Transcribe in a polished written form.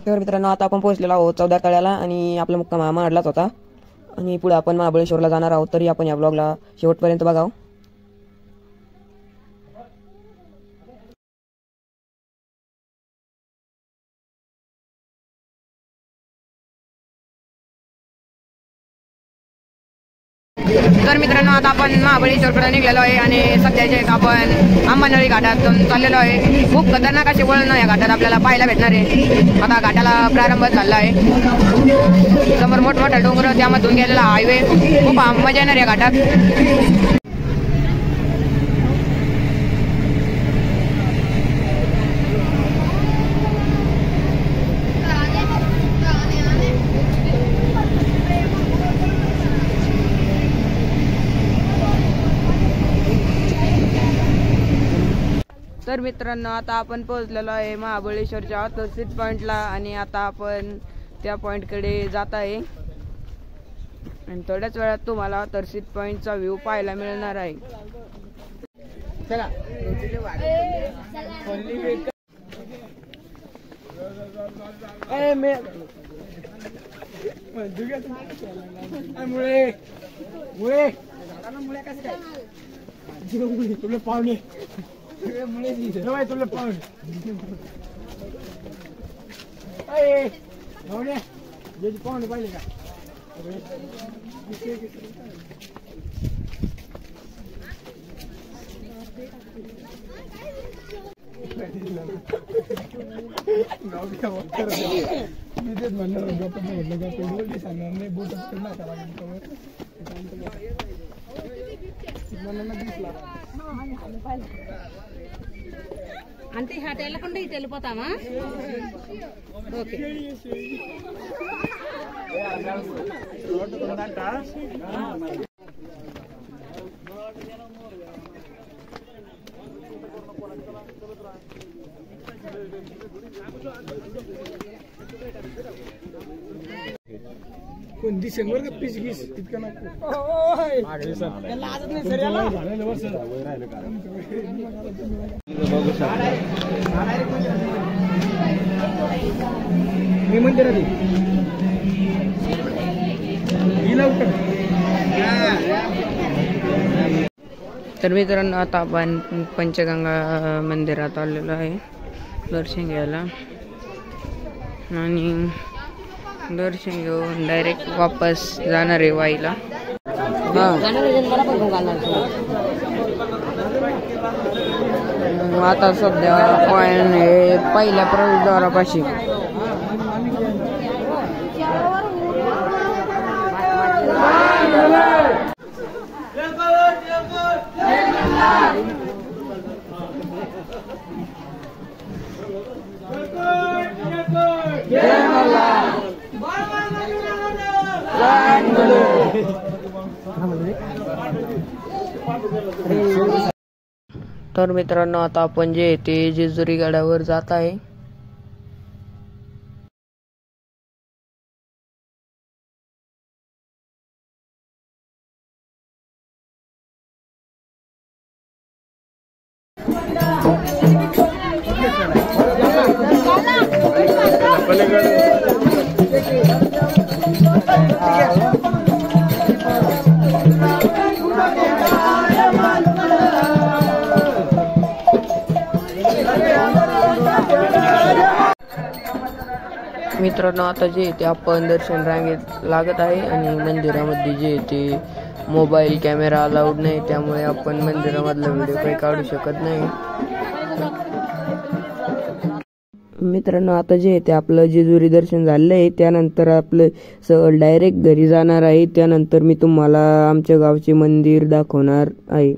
तर मित्रांनो आता आपण पोहोचलेलो आहोत 14 तळ्याला आणि आपला मुक्काम महाडलाच होता आणि पुढे आपण महाबळेश्वरला जाणार आहोत. तरी आपण या ब्लॉगला शेवटपर्यंत बघावं. तर मित्रांनो आता आपण महाबळेश्वरकडे निघालेलो आहे आणि सध्याच्या आपण अंबानळी घाटातून चाललेलो आहे. खूप खतरनाक असे वळण या घाटात आपल्याला पाहायला भेटणार आहे. आता घाटाला प्रारंभ झाला आहे. समोर मोठमोठा डोंगर त्यामधून गेलेला हायवे. खूप मजा येणार या घाटात. तर मित्रांनो आता आपण पोहोचलेलो आहे महाबळेश्वरच्या तर्सीत पॉइंटला आणि आता आपण त्या पॉइंटकडे जात आहे आणि थोड्याच वेळात तुम्हाला तर्सीत पॉइंटचा व्ह्यू पाहायला मिळणार आहे. चला पाहुणे तुला पाहुणे पाहुणे पाहिले का? मी तेच म्हणणार गप्पा म्हटलं का पेडवली सांगणार नाही बोट అంటే అటు వెళ్ళకుండా ఇటు వెళ్ళిపోతామా? ఓకే कोण डिसेंबर का पीस गीस इतकं नको लाजत नाही सर याला मी म्हणते ना तर मित्रांनो आता आपण पंचगंगा मंदिरात आलेलो आहे दर्शन घ्यायला आणि दर्शन घेऊन डायरेक्ट वापस जाणार आहे वाईला. आता सध्या पॉइंट हे पहिल्या प्रवेशद्वारापाशी. तर मित्रांनो आता आपण जे ते जेजुरी गडावर जात आहे. मित्रांनो आता जे ते आपण दर्शन रांगेत लागत आहे आणि मंदिरामध्ये जे ते मोबाईल कॅमेरा अलाउड नाही त्यामुळे आपण मंदिरामधला व्हिडिओ काही काढू शकत नाही. मित्रांनो आता जे ते आपलं जेजुरी दर्शन झालेलं आहे त्यानंतर आपलं सहल डायरेक्ट घरी जाणार आहे. त्यानंतर मी तुम्हाला आमच्या गावचे मंदिर दाखवणार आहे.